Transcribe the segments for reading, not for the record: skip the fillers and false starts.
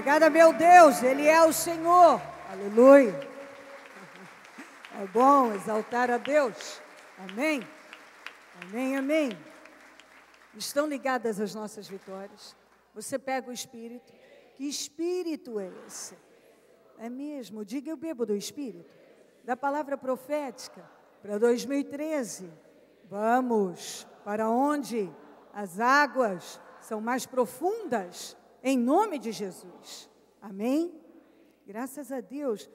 Obrigada, meu Deus, Ele é o Senhor. Aleluia. É bom exaltar a Deus. Amém. Amém, amém. Estão ligadas as nossas vitórias. Você pega o Espírito. Que Espírito é esse? É mesmo, diga eu bebo do Espírito. Da palavra profética para 2013. Vamos para onde as águas são mais profundas, em nome de Jesus. Amém? Graças a Deus.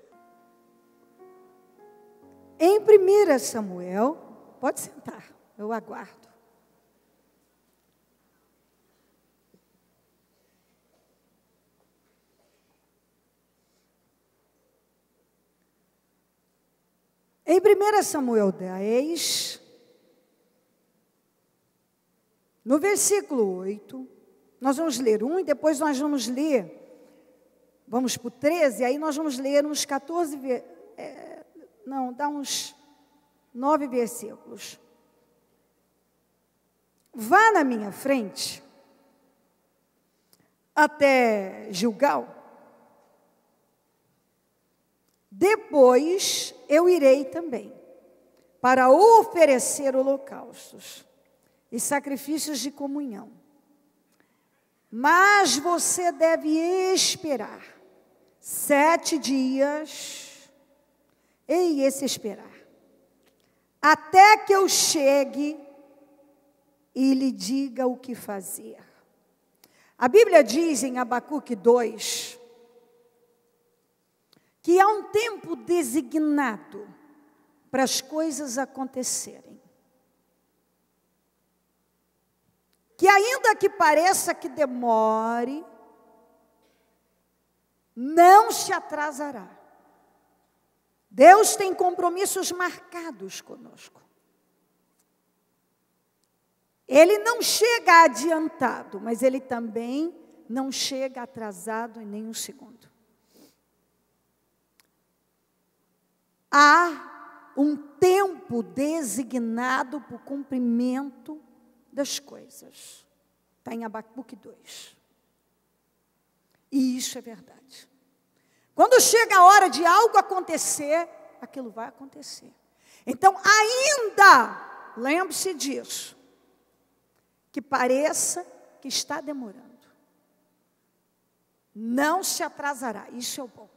Em 1 Samuel, pode sentar, eu aguardo. Em 1 Samuel 10, no versículo 8, nós vamos ler 1 e depois nós vamos ler, vamos para o 13, aí nós vamos ler uns 14, dá uns 9 versículos. Vá na minha frente, até Gilgal, depois eu irei também, para oferecer holocaustos e sacrifícios de comunhão. Mas você deve esperar 7 dias, esse esperar, até que eu chegue e lhe diga o que fazer. A Bíblia diz em Abacuque 2, que há um tempo designado para as coisas acontecerem. Que ainda que pareça que demore, não se atrasará. Deus tem compromissos marcados conosco. Ele não chega adiantado, mas Ele também não chega atrasado em nenhum segundo. Há um tempo designado para o cumprimento das coisas. Está em Abacuque 2. E isso é verdade. Quando chega a hora de algo acontecer, aquilo vai acontecer. Então, ainda, lembre-se disso, que pareça que está demorando, não se atrasará, isso é o bom.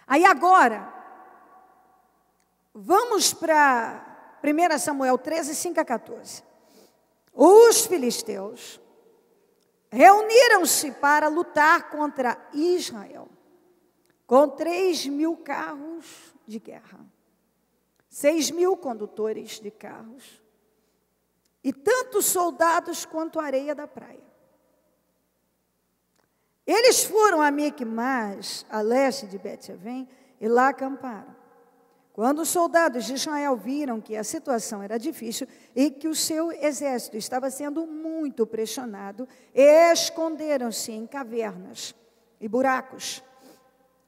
Aí agora, vamos para 1 Samuel 13, 5 a 14. Os filisteus reuniram-se para lutar contra Israel, com 3.000 carros de guerra, 6.000 condutores de carros, e tantos soldados quanto a areia da praia. Eles foram a Micmas, a leste de Bet-Avém, e lá acamparam. Quando os soldados de Israel viram que a situação era difícil e que o seu exército estava sendo muito pressionado, esconderam-se em cavernas e buracos,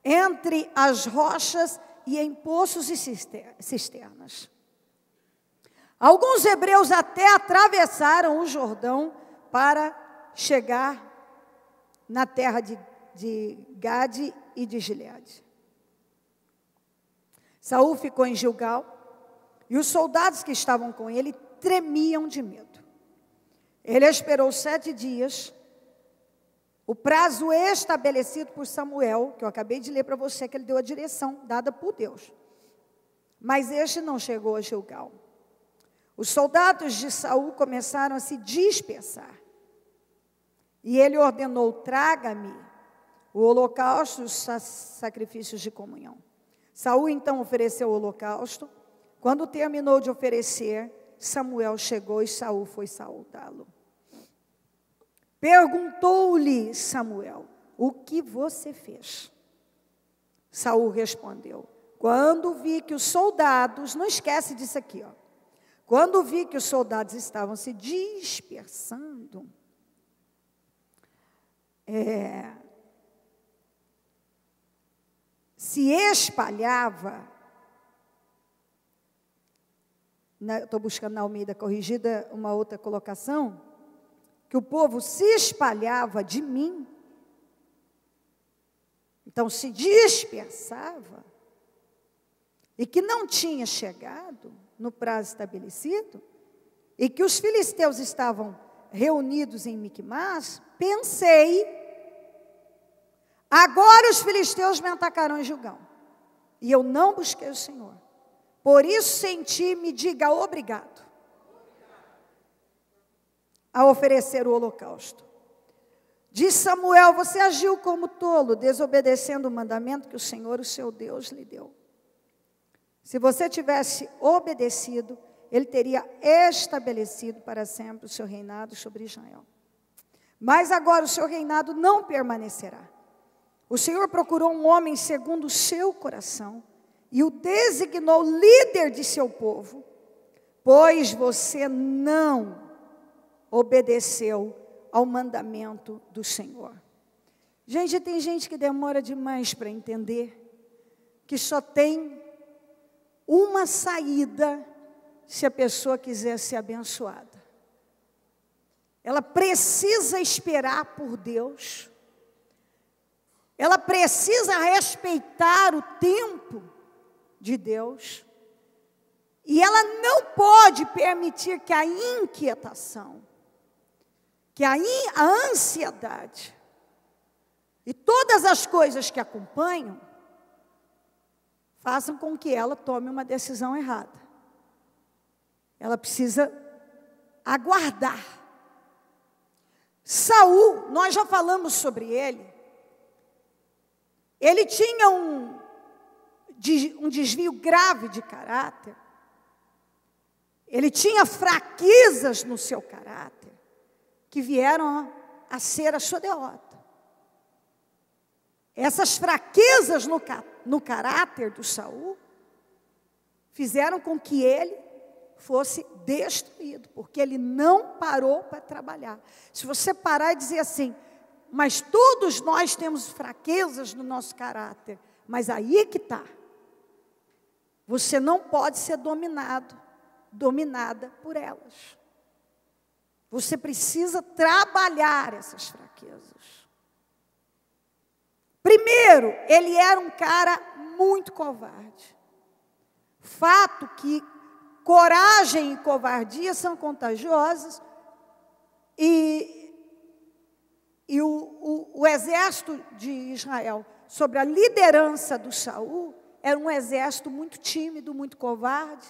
entre as rochas e em poços e cisternas. Alguns hebreus até atravessaram o Jordão para chegar na terra de Gade e de Gileade. Saul ficou em Gilgal, e os soldados que estavam com ele tremiam de medo. Ele esperou 7 dias, o prazo estabelecido por Samuel, que eu acabei de ler para você, que ele deu a direção dada por Deus. Mas este não chegou a Gilgal. Os soldados de Saul começaram a se dispersar. E ele ordenou: traga-me o holocausto e os sacrifícios de comunhão. Saul então ofereceu o holocausto. Quando terminou de oferecer, Samuel chegou e Saul foi saudá-lo. Perguntou-lhe Samuel: o que você fez? Saul respondeu: quando vi que os soldados, não esquece disso aqui, ó. Quando vi que os soldados estavam se dispersando, se espalhava, estou buscando na Almeida Corrigida uma outra colocação, que o povo se espalhava de mim, Então se dispersava, e que não tinha chegado no prazo estabelecido, e que os filisteus estavam reunidos em Miquimás, pensei, agora os filisteus me atacarão em Gilgal, e eu não busquei o Senhor. Por isso senti, me diga, obrigado a oferecer o holocausto. Diz Samuel, você agiu como tolo, desobedecendo o mandamento que o Senhor, o seu Deus, lhe deu. Se você tivesse obedecido, Ele teria estabelecido para sempre o seu reinado sobre Israel. Mas agora o seu reinado não permanecerá. O Senhor procurou um homem segundo o seu coração e o designou líder de seu povo, pois você não obedeceu ao mandamento do Senhor. Gente, tem gente que demora demais para entender que só tem uma saída se a pessoa quiser ser abençoada. Ela precisa esperar por Deus. Ela precisa respeitar o tempo de Deus. E ela não pode permitir que a inquietação, que a ansiedade e todas as coisas que acompanham façam com que ela tome uma decisão errada. Ela precisa aguardar. Saul, nós já falamos sobre ele. Ele tinha um desvio grave de caráter. Ele tinha fraquezas no seu caráter, que vieram a ser a sua derrota. Essas fraquezas no caráter do Saul fizeram com que ele fosse destruído, porque ele não parou para trabalhar. Se você parar e dizer assim, mas todos nós temos fraquezas no nosso caráter, mas aí é que está. Você não pode ser dominada por elas. Você precisa trabalhar essas fraquezas. Primeiro, ele era um cara muito covarde. Fato que coragem e covardia são contagiosas, e o exército de Israel, sob a liderança do Saul, era um exército muito tímido, muito covarde,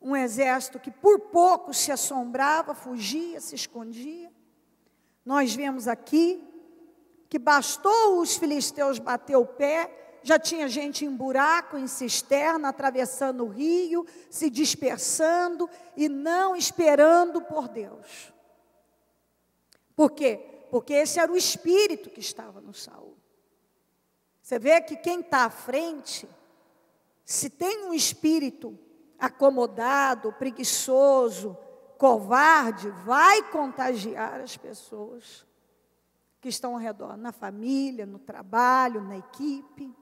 um exército que por pouco se assombrava, fugia, se escondia. Nós vemos aqui que bastou os filisteus bater o pé, já tinha gente em buraco, em cisterna, atravessando o rio, se dispersando e não esperando por Deus. Por quê? Porque esse era o espírito que estava no Saul. Você vê que quem está à frente, se tem um espírito acomodado, preguiçoso, covarde, vai contagiar as pessoas que estão ao redor, na família, no trabalho, na equipe.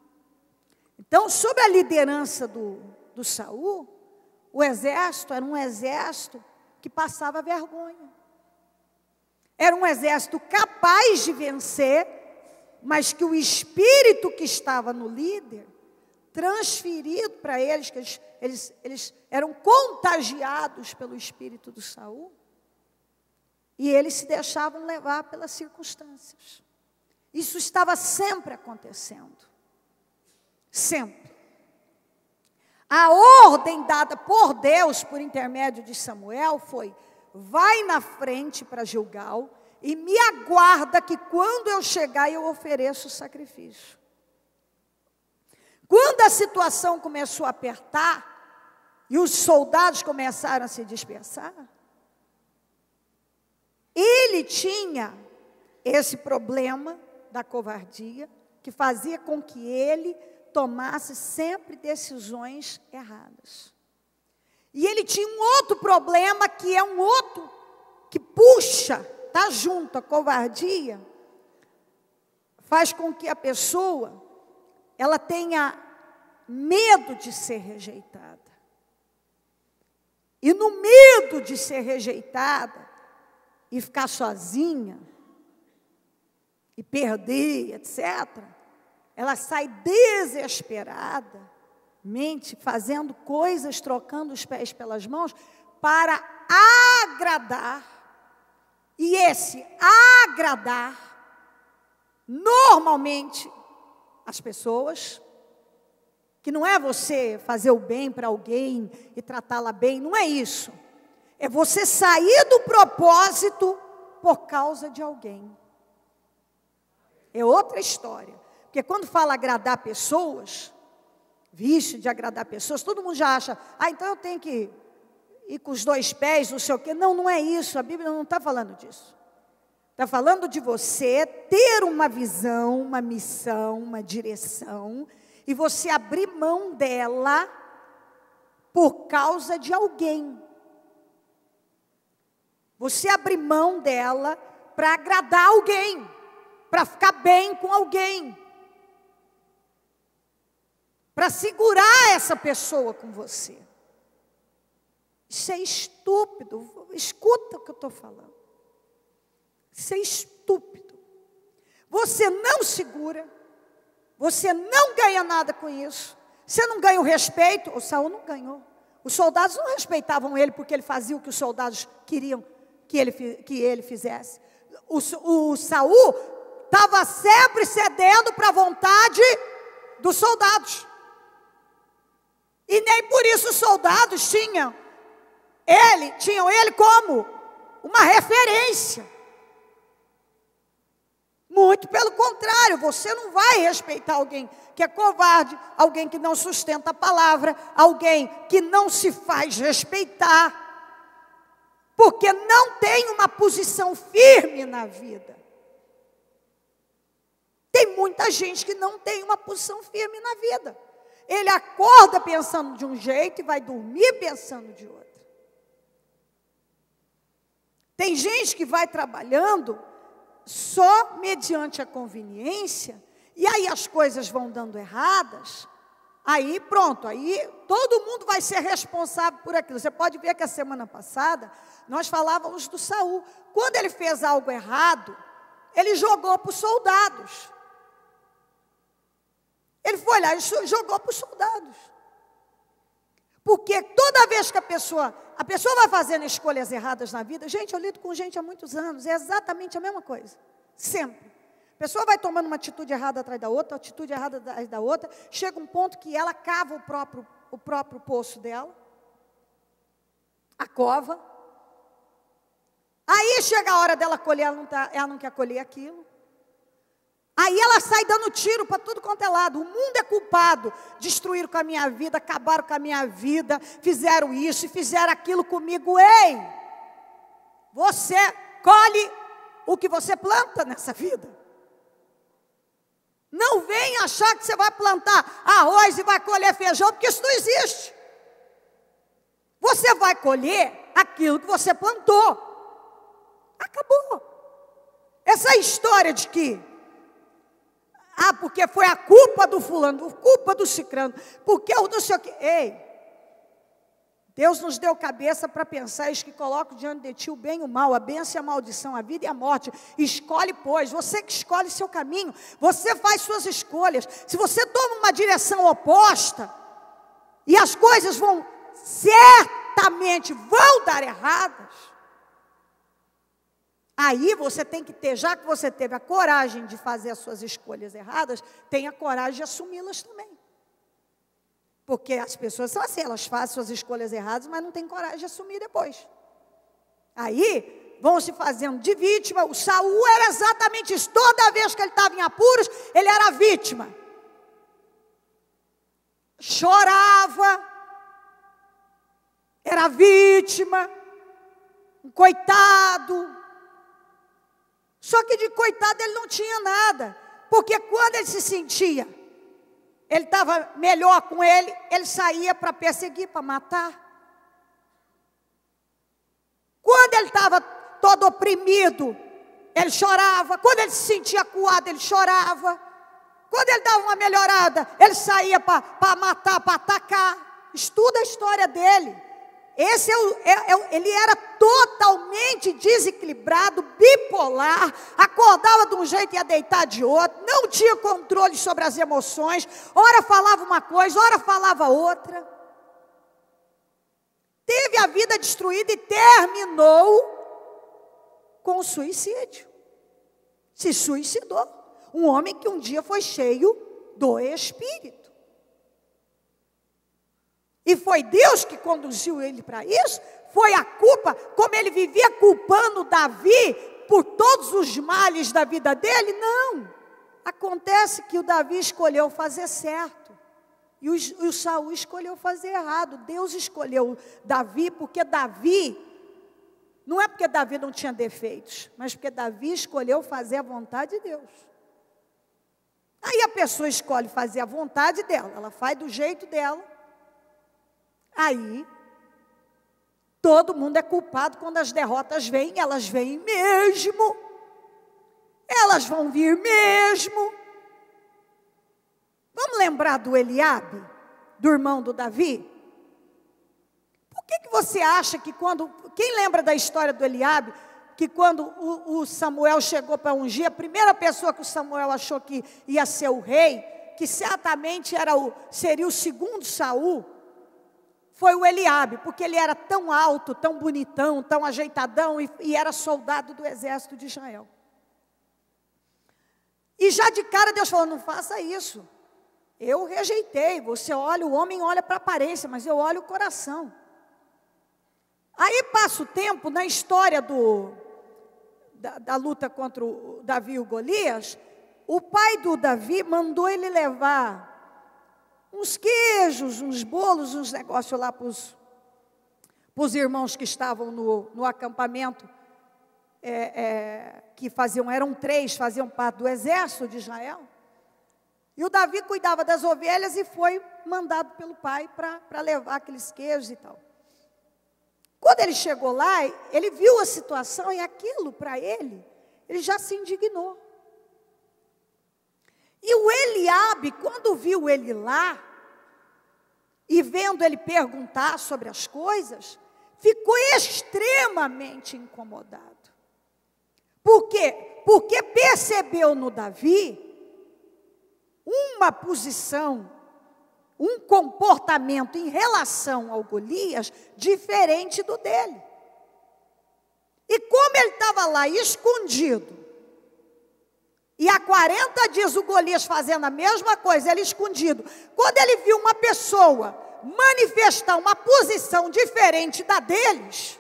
Então, sob a liderança do Saul, o exército era um exército que passava vergonha. Era um exército capaz de vencer, mas que o espírito que estava no líder, transferido para eles, que eles eram contagiados pelo espírito do Saul, e eles se deixavam levar pelas circunstâncias. Isso estava sempre acontecendo. Sempre. A ordem dada por Deus, por intermédio de Samuel, foi: vai na frente para Gilgal e me aguarda que quando eu chegar eu ofereço o sacrifício. Quando a situação começou a apertar e os soldados começaram a se dispersar, ele tinha esse problema da covardia que fazia com que ele tomasse sempre decisões erradas. E ele tinha um outro problema, que é um outro que puxa, está junto, a covardia, faz com que a pessoa, ela tenha medo de ser rejeitada. E no medo de ser rejeitada, e ficar sozinha, e perder, etc., ela sai desesperadamente, fazendo coisas, trocando os pés pelas mãos, para agradar. E esse agradar, normalmente, as pessoas, que não é você fazer o bem para alguém e tratá-la bem, não é isso. É você sair do propósito por causa de alguém. É outra história. Porque quando fala agradar pessoas, vixe, de agradar pessoas, todo mundo já acha, então eu tenho que ir com os 2 pés, não sei o quê. Não, não é isso, a Bíblia não está falando disso. Está falando de você ter uma visão, uma missão, uma direção, e você abrir mão dela por causa de alguém. Você abrir mão dela para agradar alguém, para ficar bem com alguém, para segurar essa pessoa com você. Isso é estúpido. Escuta o que eu estou falando. Isso é estúpido. Você não segura, você não ganha nada com isso. Você não ganha o respeito. O Saul não ganhou. Os soldados não respeitavam ele porque ele fazia o que os soldados queriam que ele fizesse. O Saul estava sempre cedendo para a vontade dos soldados. E nem por isso os soldados tinham ele como uma referência. Muito pelo contrário, você não vai respeitar alguém que é covarde, alguém que não sustenta a palavra, alguém que não se faz respeitar, porque não tem uma posição firme na vida. Tem muita gente que não tem uma posição firme na vida. Ele acorda pensando de um jeito e vai dormir pensando de outro. Tem gente que vai trabalhando só mediante a conveniência, e aí as coisas vão dando erradas, aí pronto, aí todo mundo vai ser responsável por aquilo. Você pode ver que a semana passada, nós falávamos do Saul. Quando ele fez algo errado, ele jogou para os soldados. Ele foi lá e jogou para os soldados. Porque toda vez que a pessoa vai fazendo escolhas erradas na vida, gente, eu lido com gente há muitos anos, é exatamente a mesma coisa, sempre. A pessoa vai tomando uma atitude errada atrás da outra, atitude errada atrás da outra, chega um ponto que ela cava o próprio poço dela, a cova. Aí chega a hora dela colher, ela não quer colher aquilo. Aí ela sai dando tiro para tudo quanto é lado. O mundo é culpado. Destruíram com a minha vida, acabaram com a minha vida, fizeram isso e fizeram aquilo comigo. Ei, você colhe o que você planta nessa vida. Não vem achar que você vai plantar arroz e vai colher feijão, porque isso não existe. Você vai colher aquilo que você plantou. Acabou. Essa história de que porque foi a culpa do fulano, a culpa do cicrano, porque eu não sei o que. Ei, Deus nos deu cabeça para pensar, eis que coloco diante de ti o bem e o mal, a bênção e a maldição, a vida e a morte. Escolhe, pois, você que escolhe seu caminho, você faz suas escolhas. Se você toma uma direção oposta, e as coisas certamente vão dar erradas, aí você tem que ter, já que você teve a coragem de fazer as suas escolhas erradas, tenha a coragem de assumi-las também. Porque as pessoas são assim, elas fazem suas escolhas erradas, mas não têm coragem de assumir depois. Aí vão se fazendo de vítima. O Saul era exatamente isso. Toda vez que ele estava em apuros, ele era vítima. Chorava, era vítima, um coitado. Só que de coitado ele não tinha nada, porque quando ele se sentia, ele estava melhor com ele saía para perseguir, para matar. Quando ele estava todo oprimido, ele chorava. Quando ele se sentia acuado, ele chorava. Quando ele dava uma melhorada, ele saía para matar, para atacar. Estuda a história dele. Ele era totalmente desequilibrado, bipolar, acordava de um jeito e ia deitar de outro, não tinha controle sobre as emoções, ora falava uma coisa, ora falava outra. Teve a vida destruída e terminou com o suicídio. Se suicidou. Um homem que um dia foi cheio do Espírito. E foi Deus que conduziu ele para isso? Foi a culpa, como ele vivia culpando Davi por todos os males da vida dele? Não. Acontece que o Davi escolheu fazer certo. E o Saul escolheu fazer errado. Deus escolheu Davi porque Davi, não é porque Davi não tinha defeitos, mas porque Davi escolheu fazer a vontade de Deus. Aí a pessoa escolhe fazer a vontade dela, ela faz do jeito dela. Aí, todo mundo é culpado quando as derrotas vêm, elas vêm mesmo. Elas vão vir mesmo. Vamos lembrar do Eliabe, do irmão do Davi? Por que você acha que quem lembra da história do Eliabe, que quando o Samuel chegou para ungir, a primeira pessoa que o Samuel achou que ia ser o rei, que certamente seria o segundo Saul, foi o Eliabe, porque ele era tão alto, tão bonitão, tão ajeitadão, e era soldado do exército de Israel. E já de cara Deus falou, não faça isso. Eu rejeitei, você olha, o homem olha para a aparência, mas eu olho o coração. Aí passa o tempo, na história da luta contra o Davi e o Golias, o pai do Davi mandou ele levar uns queijos, uns bolos, uns negócios lá para os irmãos que estavam no acampamento, que eram 3, faziam parte do exército de Israel. E o Davi cuidava das ovelhas e foi mandado pelo pai para levar aqueles queijos e tal. Quando ele chegou lá, ele viu a situação e aquilo para ele já se indignou. E o Eliabe, quando viu ele lá, e vendo ele perguntar sobre as coisas, ficou extremamente incomodado. Por quê? Porque percebeu no Davi uma posição, um comportamento em relação ao Golias diferente do dele. E como ele estava lá escondido, e há 40 dias o Golias fazendo a mesma coisa, ele escondido, quando ele viu uma pessoa manifestar uma posição diferente da deles,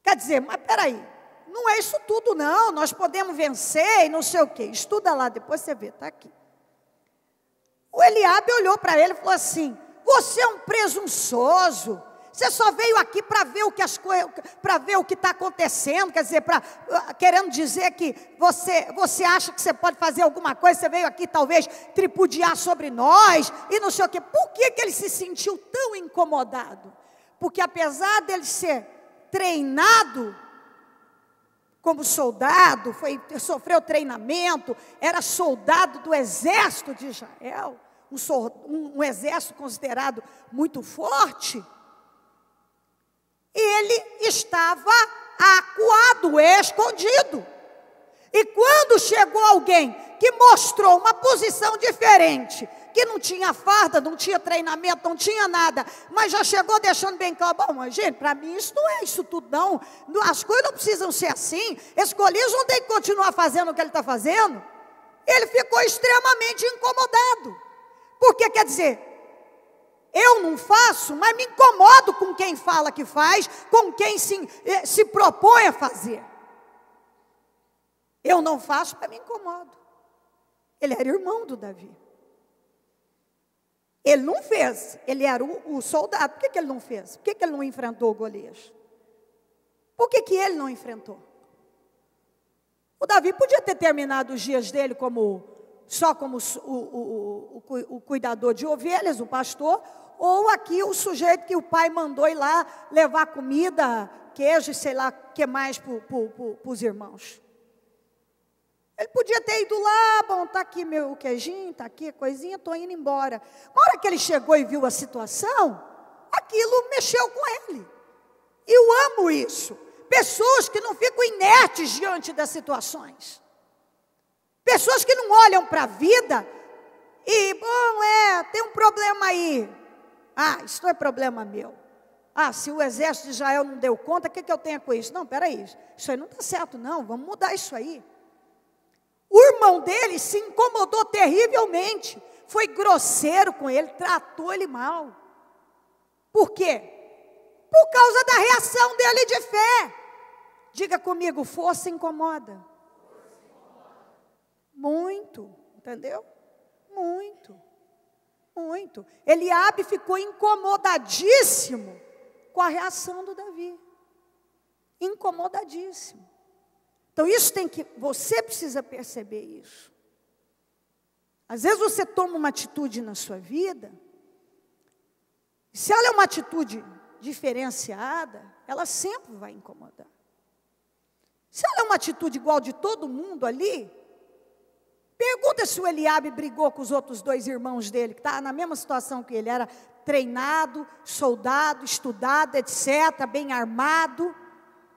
quer dizer, mas peraí, não é isso tudo não, nós podemos vencer e não sei o quê. Estuda lá, depois você vê, está aqui. O Eliabe olhou para ele e falou assim, você é um presunçoso, você só veio aqui para ver o que está acontecendo, quer dizer, querendo dizer que você acha que você pode fazer alguma coisa, você veio aqui talvez tripudiar sobre nós, e não sei o quê. Por que ele se sentiu tão incomodado? Porque apesar dele ser treinado como soldado, sofreu treinamento, era soldado do exército de Israel, um exército considerado muito forte, ele estava acuado, escondido. E quando chegou alguém que mostrou uma posição diferente, que não tinha farda, não tinha treinamento, não tinha nada, mas já chegou deixando bem claro, bom, mas gente, para mim isso não é isso tudo não, as coisas não precisam ser assim, esse Golias não tem que continuar fazendo o que ele está fazendo. Ele ficou extremamente incomodado, porque quer dizer, eu não faço, mas me incomodo com quem fala que faz, com quem se propõe a fazer. Eu não faço, mas me incomodo. Ele era irmão do Davi. Ele não fez, ele era o soldado. Por que ele não fez? Por que ele não enfrentou o Golias? Por que ele não enfrentou? O Davi podia ter terminado os dias dele só como o cuidador de ovelhas, o pastor, ou aqui o sujeito que o pai mandou ir lá levar comida, queijo e sei lá o que mais para os irmãos. Ele podia ter ido lá, bom, está aqui meu queijinho, está aqui a coisinha, estou indo embora. Na hora que ele chegou e viu a situação, aquilo mexeu com ele. E eu amo isso. Pessoas que não ficam inertes diante das situações. Pessoas que não olham para a vida e, bom, tem um problema aí. Isso não é problema meu. Se o exército de Israel não deu conta, o que eu tenho com isso? Não, peraí, isso aí não está certo não, vamos mudar isso aí. O irmão dele se incomodou terrivelmente, foi grosseiro com ele, tratou ele mal. Por quê? Por causa da reação dele de fé. Diga comigo, força incomoda. Muito, entendeu? Muito, muito. Eliabe ficou incomodadíssimo com a reação do Davi. Incomodadíssimo. Então você precisa perceber isso. Às vezes você toma uma atitude na sua vida, e se ela é uma atitude diferenciada, ela sempre vai incomodar. Se ela é uma atitude igual de todo mundo ali, pergunta se o Eliabe brigou com os outros 2 irmãos dele, que estavam na mesma situação que ele, era treinado, soldado, estudado, etc., bem armado.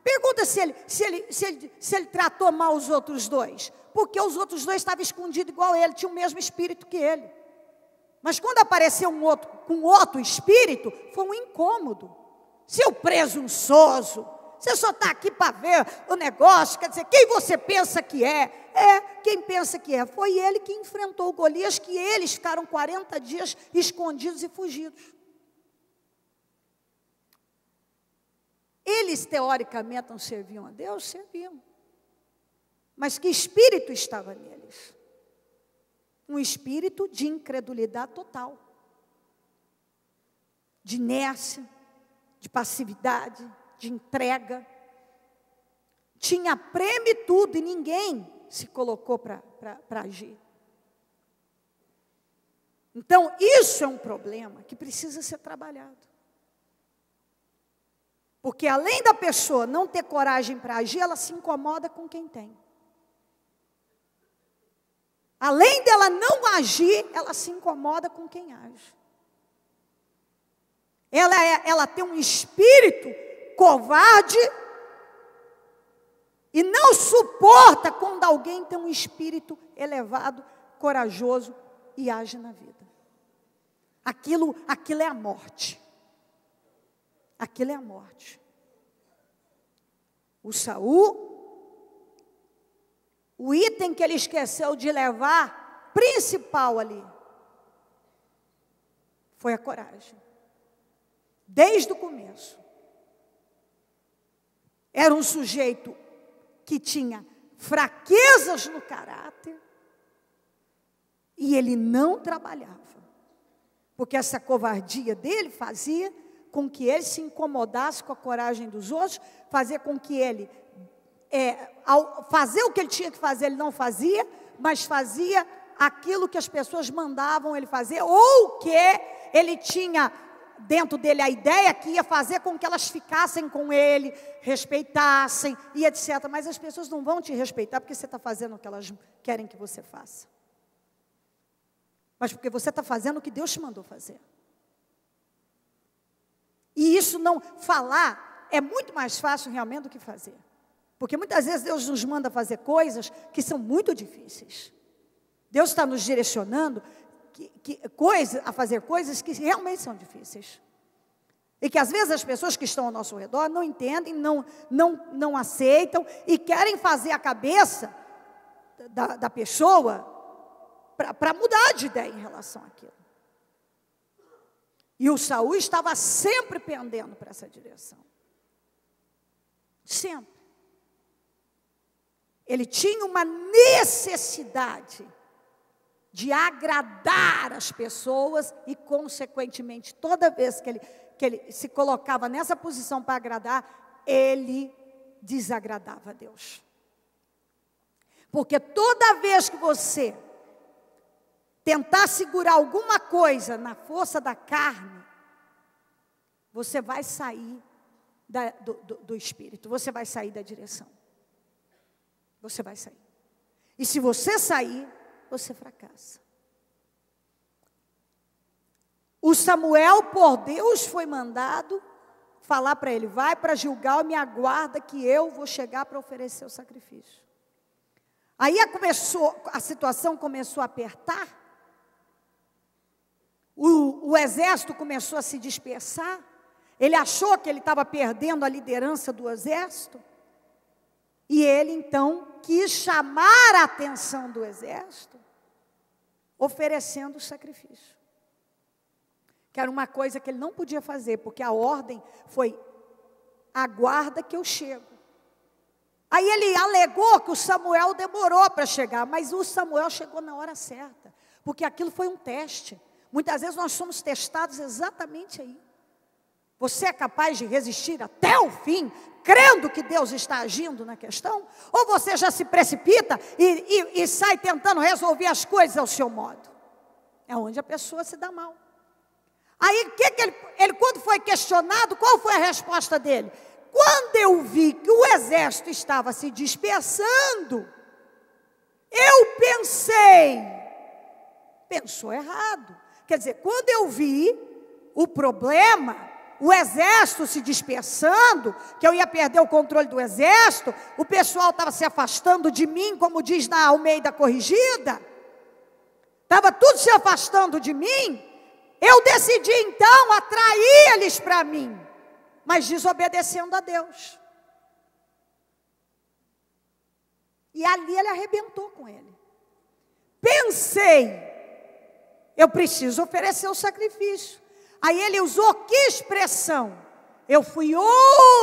Pergunta se ele tratou mal os outros 2, porque os outros 2 estavam escondidos igual ele, tinham o mesmo espírito que ele. Mas quando apareceu um outro com outro espírito, foi um incômodo. Seu presunçoso, você só está aqui para ver o negócio, quer dizer, quem você pensa que é? Quem pensa que é. Foi ele que enfrentou o Golias, que eles ficaram 40 dias escondidos e fugidos. Eles, teoricamente, não serviam a Deus? Serviam. Mas que espírito estava neles? Um espírito de incredulidade total. De inércia, de passividade, de entrega. Tinha prêmio e tudo, e ninguém se colocou para agir. Então, isso é um problema que precisa ser trabalhado. Porque além da pessoa não ter coragem para agir, ela se incomoda com quem tem. Além dela não agir, ela se incomoda com quem age. Ela tem um espírito covarde e não suporta quando alguém tem um espírito elevado, corajoso e age na vida. Aquilo é a morte. Aquilo é a morte. O Saul, o item que ele esqueceu de levar, principal ali, foi a coragem. Desde o começo. Era um sujeito que tinha fraquezas no caráter e ele não trabalhava. Porque essa covardia dele fazia com que ele se incomodasse com a coragem dos outros, fazer com que ele, ao fazer o que ele tinha que fazer, ele não fazia, mas fazia aquilo que as pessoas mandavam ele fazer, ou que ele tinha dentro dele a ideia que ia fazer com que elas ficassem com ele, respeitassem e etc. Mas as pessoas não vão te respeitar porque você está fazendo o que elas querem que você faça. Mas porque você está fazendo o que Deus te mandou fazer. E isso não falar é muito mais fácil realmente do que fazer. Porque muitas vezes Deus nos manda fazer coisas que são muito difíceis. Deus está nos direcionando a fazer coisas que realmente são difíceis. E que às vezes as pessoas que estão ao nosso redor não entendem, não aceitam e querem fazer a cabeça da pessoa para mudar de ideia em relação àquilo. E o Saul estava sempre pendendo para essa direção. Sempre. Ele tinha uma necessidade de agradar as pessoas e, consequentemente, toda vez que ele se colocava nessa posição para agradar, ele desagradava a Deus. Porque toda vez que você tentar segurar alguma coisa na força da carne, você vai sair do espírito, você vai sair da direção. Você vai sair. E se você sair, você fracassa. O Samuel, por Deus, foi mandado falar para ele: vai para Gilgal e me aguarda que eu vou chegar para oferecer o sacrifício. Aí a situação começou a apertar, o exército começou a se dispersar, ele achou que ele estava perdendo a liderança do exército, e ele então quis chamar a atenção do exército, oferecendo o sacrifício. Que era uma coisa que ele não podia fazer, porque a ordem foi: aguarda que eu chego. Aí ele alegou que o Samuel demorou para chegar, mas o Samuel chegou na hora certa, porque aquilo foi um teste. Muitas vezes nós somos testados exatamente aí. Você é capaz de resistir até o fim, crendo que Deus está agindo na questão? Ou você já se precipita e sai tentando resolver as coisas ao seu modo? É onde a pessoa se dá mal. Aí, ele quando foi questionado, qual foi a resposta dele? Quando eu vi que o exército estava se dispersando, eu pensou errado. Quer dizer, quando eu vi o problema, o exército se dispersando, que eu ia perder o controle do exército, o pessoal estava se afastando de mim, como diz na Almeida Corrigida, estava tudo se afastando de mim, eu decidi então atrair eles para mim, mas desobedecendo a Deus. E ali ele arrebentou com ele. Pensei, eu preciso oferecer o sacrifício. Aí ele usou que expressão? Eu fui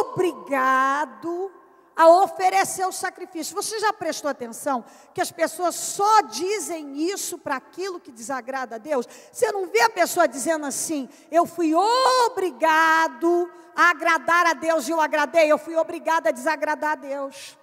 obrigado a oferecer o sacrifício. Você já prestou atenção que as pessoas só dizem isso para aquilo que desagrada a Deus? Você não vê a pessoa dizendo assim: eu fui obrigado a agradar a Deus e eu agradei, eu fui obrigado a desagradar a Deus.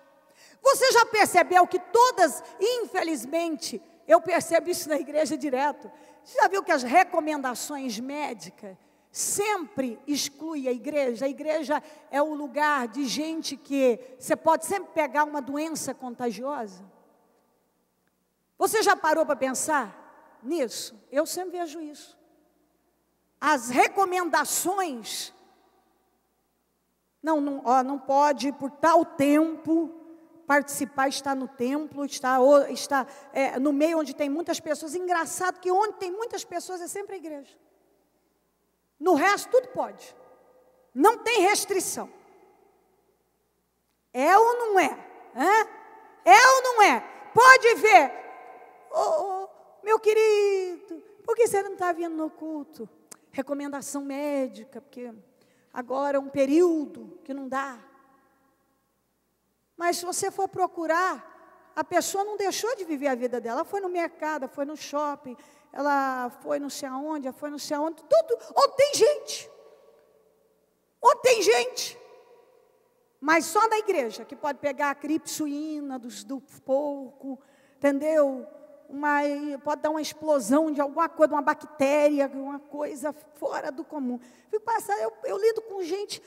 Você já percebeu que todas, infelizmente, eu percebo isso na igreja direto. Você já viu que as recomendações médicas sempre excluem a igreja? A igreja é o lugar de gente que você pode sempre pegar uma doença contagiosa. Você já parou para pensar nisso? Eu sempre vejo isso. As recomendações, não pode por tal tempo participar, está no templo, está no meio onde tem muitas pessoas. Engraçado que onde tem muitas pessoas é sempre a igreja. No resto tudo pode. Não tem restrição. É ou não é? É ou não é? Pode ver. Meu querido, por que você não está vindo no culto? Recomendação médica, porque agora é um período que não dá. Mas se você for procurar, a pessoa não deixou de viver a vida dela. Ela foi no mercado, foi no shopping, ela foi não sei aonde, tudo. Onde tem gente. Mas só na igreja que pode pegar a gripe suína do porco, entendeu? Pode dar uma explosão de alguma coisa, uma bactéria, uma coisa fora do comum. Eu lido com gente.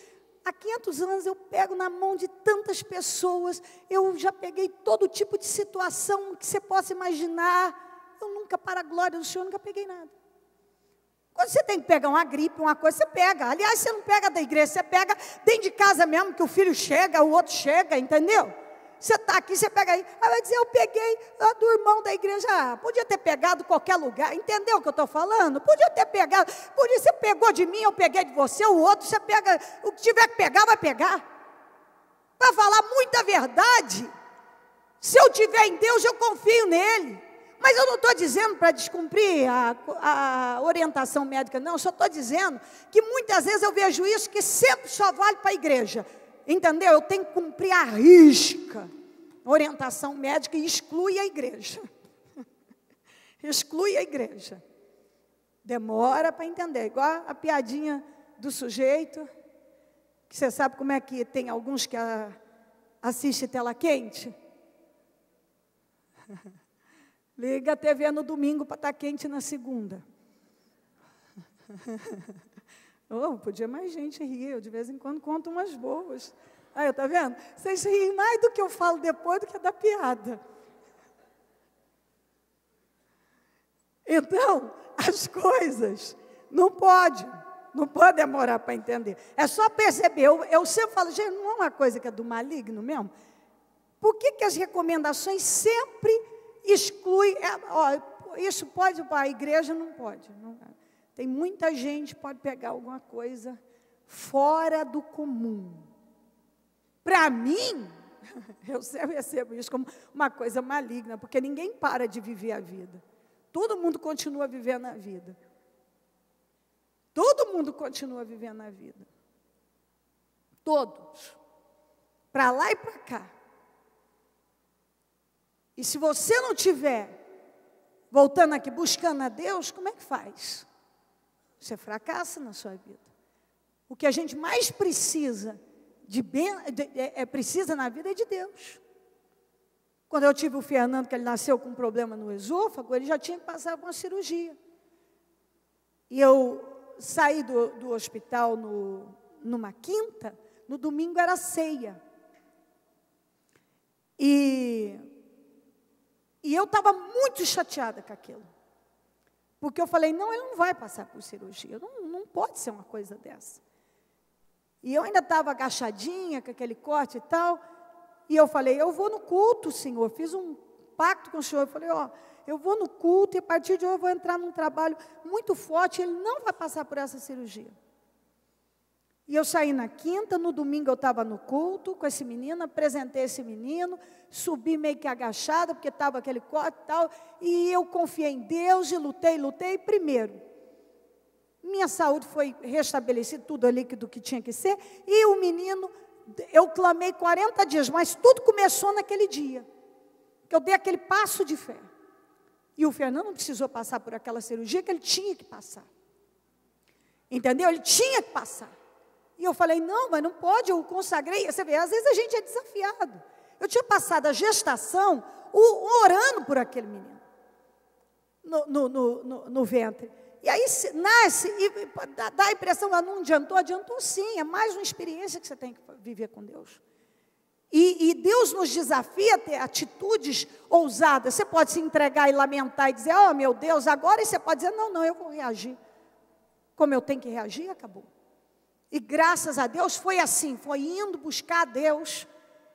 Há 500 anos eu pego na mão de tantas pessoas, eu já peguei todo tipo de situação que você possa imaginar. Eu nunca, para a glória do Senhor, nunca peguei nada. Quando você tem que pegar uma gripe, uma coisa, você pega. Aliás, você não pega da igreja, você pega dentro de casa mesmo, que o filho chega, o outro chega, entendeu? Você está aqui, você pega aí. Aí vai dizer: eu peguei do irmão da igreja. Podia ter pegado qualquer lugar. Entendeu o que eu estou falando? Podia ter pegado. Você pegou de mim, eu peguei de você. O outro, você pega. O que tiver que pegar, vai pegar. Para falar muita verdade, se eu tiver em Deus, eu confio nele. Mas eu não estou dizendo para descumprir a orientação médica, não. Eu só estou dizendo que muitas vezes eu vejo isso, que sempre só vale para a igreja. Entendeu? Eu tenho que cumprir a risca a orientação médica e exclui a igreja. Exclui a igreja. Demora para entender. Igual a piadinha do sujeito, que você sabe como é que tem alguns que assistem tela quente? Liga a TV no domingo para estar quente na segunda. Podia mais gente rir, eu de vez em quando conto umas boas. Aí, está vendo? Vocês riem mais do que eu falo depois do que da piada. Então, as coisas Não pode demorar para entender. É só perceber. Eu sempre falo, gente, não é uma coisa que é do maligno mesmo? Por que as recomendações sempre excluem? Isso pode, a igreja não pode. Não, tem muita gente que pode pegar alguma coisa fora do comum. Para mim, eu sempre recebo isso como uma coisa maligna, porque ninguém para de viver a vida. Todo mundo continua vivendo a vida. Todo mundo continua vivendo a vida. Todos. Para lá e para cá. E se você não tiver voltando aqui, buscando a Deus, como é que faz? Você fracassa na sua vida. O que a gente mais precisa precisa na vida é de Deus. Quando eu tive o Fernando, que ele nasceu com um problema no esôfago, ele já tinha que passar por uma cirurgia. E eu saí do hospital numa quinta, no domingo era ceia. E eu estava muito chateada com aquilo. Porque eu falei, não, ele não vai passar por cirurgia. Não pode ser uma coisa dessa. E eu ainda estava agachadinha com aquele corte e tal. E eu falei, eu vou no culto, Senhor. Fiz um pacto com o Senhor. Eu falei, eu vou no culto e a partir de hoje eu vou entrar num trabalho muito forte. Ele não vai passar por essa cirurgia. E eu saí na quinta, no domingo eu estava no culto com esse menino, apresentei esse menino, subi meio que agachada, porque estava aquele corte e tal, e eu confiei em Deus e lutei. Primeiro, minha saúde foi restabelecida, tudo ali do que tinha que ser, e o menino, eu clamei 40 dias, mas tudo começou naquele dia, que eu dei aquele passo de fé. E o Fernando não precisou passar por aquela cirurgia que ele tinha que passar. Entendeu? Ele tinha que passar. E eu falei, não, mas não pode, eu consagrei. Você vê, às vezes a gente é desafiado. Eu tinha passado a gestação orando por aquele menino no ventre. E aí nasce e dá a impressão, não adiantou sim, é mais uma experiência que você tem que viver com Deus. E Deus nos desafia a ter atitudes ousadas. Você pode se entregar e lamentar e dizer, oh meu Deus, agora, e você pode dizer, não, eu vou reagir. Como eu tenho que reagir, acabou. E graças a Deus foi assim, foi indo buscar a Deus,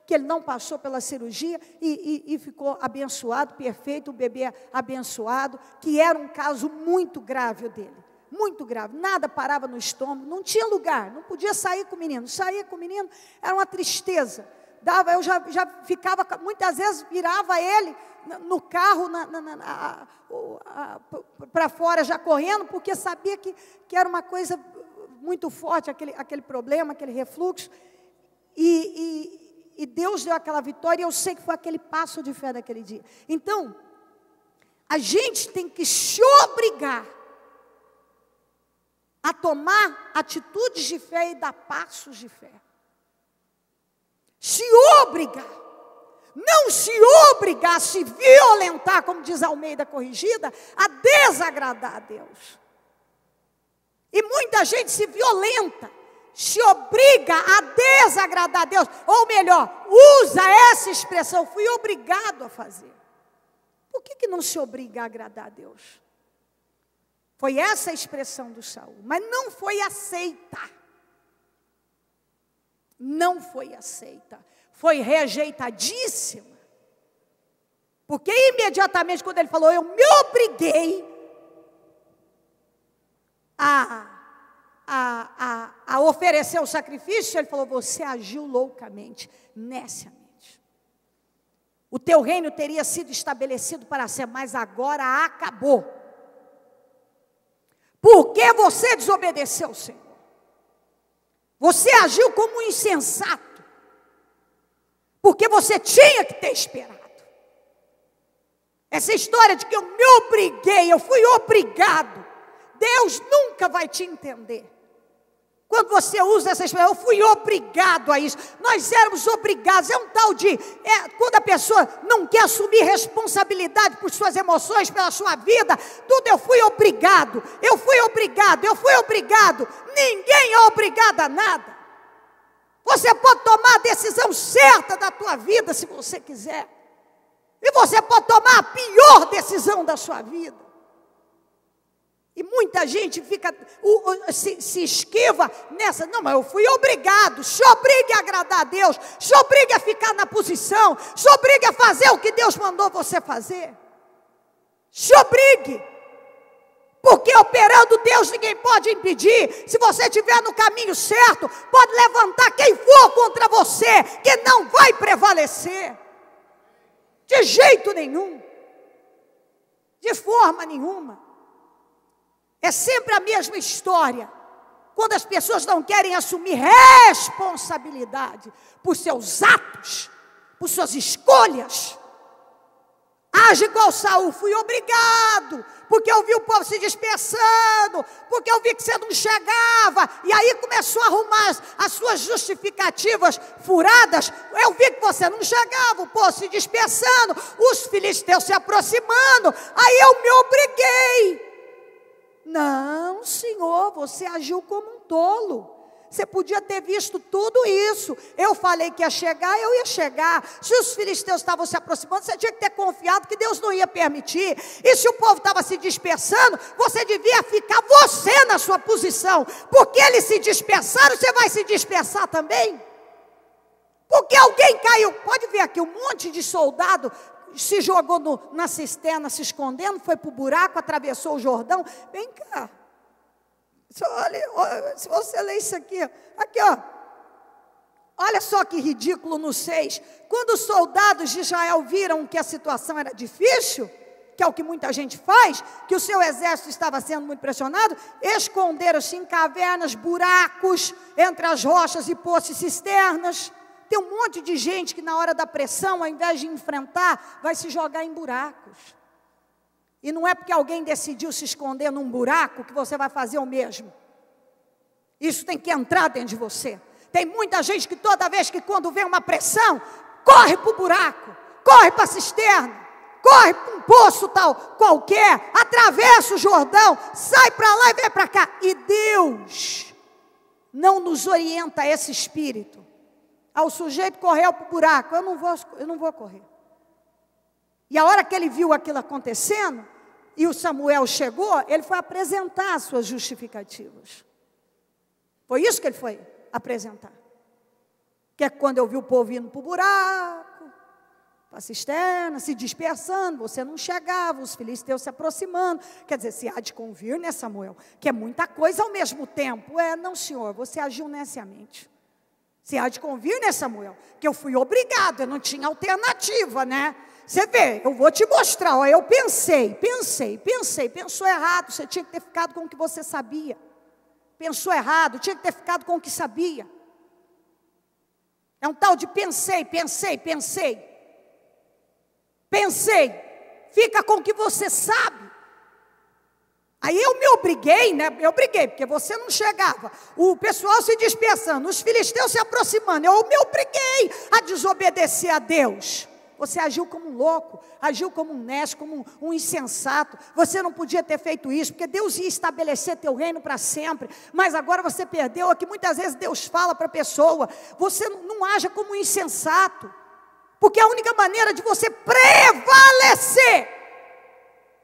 que ele não passou pela cirurgia e ficou abençoado, perfeito, o bebê abençoado, que era um caso muito grave dele, muito grave, nada parava no estômago, não tinha lugar, não podia sair com o menino, saía com o menino, era uma tristeza, eu já ficava, muitas vezes virava ele no carro, para fora já correndo, porque sabia que era uma coisa muito forte, aquele problema, aquele refluxo, e Deus deu aquela vitória, e eu sei que foi aquele passo de fé daquele dia. Então, a gente tem que se obrigar a tomar atitudes de fé e dar passos de fé. Se obrigar, não se obrigar a se violentar, como diz Almeida Corrigida, a desagradar a Deus. E muita gente se violenta, se obriga a desagradar a Deus, ou melhor, usa essa expressão, fui obrigado a fazer. Por que não se obriga a agradar a Deus? Foi essa a expressão do Saul, mas não foi aceita. Não foi aceita, foi rejeitadíssima. Porque imediatamente quando ele falou, eu me obriguei a oferecer o sacrifício, ele falou, você agiu loucamente, neciamente. O teu reino teria sido estabelecido para sempre, mas agora acabou. Porque você desobedeceu, Senhor. Você agiu como um insensato. Porque você tinha que ter esperado. Essa história de que eu me obriguei, eu fui obrigado. Deus nunca vai te entender. Quando você usa essa expressão, eu fui obrigado a isso. Nós éramos obrigados. É um tal de... quando a pessoa não quer assumir responsabilidade por suas emoções, pela sua vida, tudo eu fui obrigado. Eu fui obrigado. Ninguém é obrigado a nada. Você pode tomar a decisão certa da tua vida, se você quiser. E você pode tomar a pior decisão da sua vida. E muita gente fica, se esquiva nessa. Não, mas eu fui obrigado. Se obrigue a agradar a Deus. Se obrigue a ficar na posição. Se obrigue a fazer o que Deus mandou você fazer. Se obrigue. Porque operando Deus ninguém pode impedir. Se você estiver no caminho certo, pode levantar quem for contra você, que não vai prevalecer. De jeito nenhum. De forma nenhuma. É sempre a mesma história. Quando as pessoas não querem assumir responsabilidade por seus atos, por suas escolhas, age igual Saul. Fui obrigado, porque eu vi o povo se dispersando, porque eu vi que você não chegava, e aí começou a arrumar as suas justificativas furadas. Eu vi que você não chegava, o povo se dispersando, os filisteus se aproximando, aí eu me obriguei. Não, Senhor, você agiu como um tolo. Você podia ter visto tudo isso. Eu falei que ia chegar, eu ia chegar. Se os filisteus estavam se aproximando, você tinha que ter confiado que Deus não ia permitir. E se o povo estava se dispersando, você devia ficar você na sua posição. Porque eles se dispersaram, você vai se dispersar também. Porque alguém caiu. Pode ver aqui, um monte de soldado se jogou na cisterna, se escondendo, foi para o buraco, atravessou o Jordão. Vem cá. Olha, se você ler isso aqui, ó. Olha só que ridículo no 6. Quando os soldados de Israel viram que a situação era difícil, que é o que muita gente faz, que o seu exército estava sendo muito pressionado, esconderam-se em cavernas, buracos, entre as rochas e poços e cisternas. Tem um monte de gente que na hora da pressão, ao invés de enfrentar, vai se jogar em buracos. E não é porque alguém decidiu se esconder num buraco que você vai fazer o mesmo. Isso tem que entrar dentro de você. Tem muita gente que toda vez que quando vem uma pressão, corre para o buraco, corre para a cisterna, corre para um poço tal qualquer, atravessa o Jordão, sai para lá e vem para cá. E Deus não nos orienta a esse espírito. O sujeito correu para o buraco, eu não vou correr. E a hora que ele viu aquilo acontecendo, e o Samuel chegou, ele foi apresentar as suas justificativas. Foi isso que ele foi apresentar. Que é quando eu vi o povo indo para o buraco, para a cisterna, se dispersando, você não chegava, os filisteus se aproximando. Quer dizer, se há de convir, né, Samuel? Que é muita coisa ao mesmo tempo. Não, senhor, você agiu neciamente. Se há de convir, né, Samuel? Que eu fui obrigado, eu não tinha alternativa, né? Você vê, eu vou te mostrar, ó, eu pensou errado, você tinha que ter ficado com o que você sabia. Pensou errado, tinha que ter ficado com o que sabia. É um tal de pensei, fica com o que você sabe. Aí eu me obriguei, né? Eu briguei, porque você não chegava. O pessoal se dispersando, os filisteus se aproximando. Eu me obriguei a desobedecer a Deus. Você agiu como um louco, agiu como um nécio, como um insensato. Você não podia ter feito isso, porque Deus ia estabelecer teu reino para sempre. Mas agora você perdeu. Aqui muitas vezes Deus fala para a pessoa, você não haja como um insensato. Porque a única maneira de você prevalecer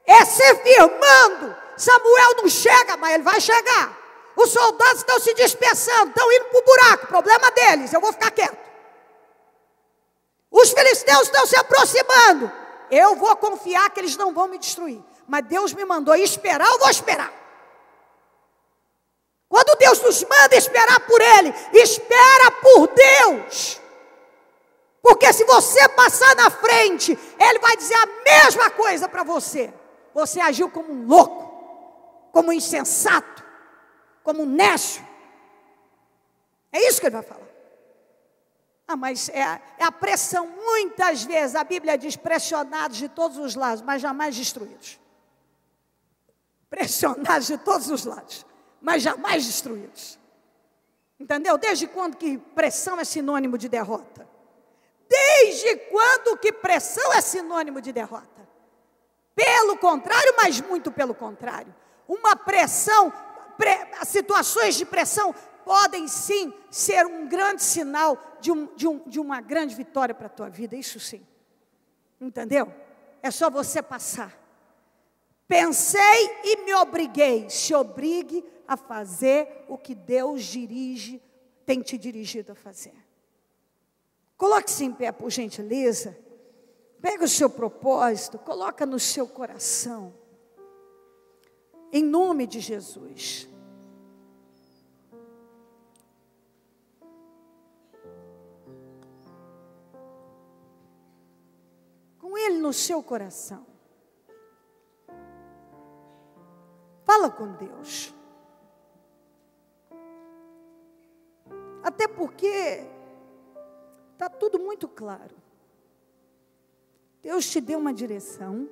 é se firmando. Samuel não chega, mas ele vai chegar. Os soldados estão se dispersando, estão indo para o buraco, problema deles, eu vou ficar quieto. Os filisteus estão se aproximando, eu vou confiar que eles não vão me destruir. Mas Deus me mandou esperar, eu vou esperar. Quando Deus nos manda esperar por Ele, espera por Deus. Porque se você passar na frente, Ele vai dizer a mesma coisa para você. Você agiu como um louco, como um insensato, como um nécio. É isso que ele vai falar. Mas é a pressão. Muitas vezes a Bíblia diz pressionados de todos os lados, mas jamais destruídos. Pressionados de todos os lados, mas jamais destruídos. Entendeu? Desde quando que pressão é sinônimo de derrota? Desde quando que pressão é sinônimo de derrota? Pelo contrário, mas muito pelo contrário. Uma pressão, situações de pressão podem sim ser um grande sinal de uma grande vitória para a tua vida, isso sim. Entendeu? É só você passar. Pensei e me obriguei. Se obrigue a fazer o que Deus tem te dirigido a fazer. Coloque-se em pé, por gentileza. Pega o seu propósito, coloca no seu coração. Em nome de Jesus. Com Ele no seu coração. Fala com Deus. Até porque está tudo muito claro. Deus te deu uma direção.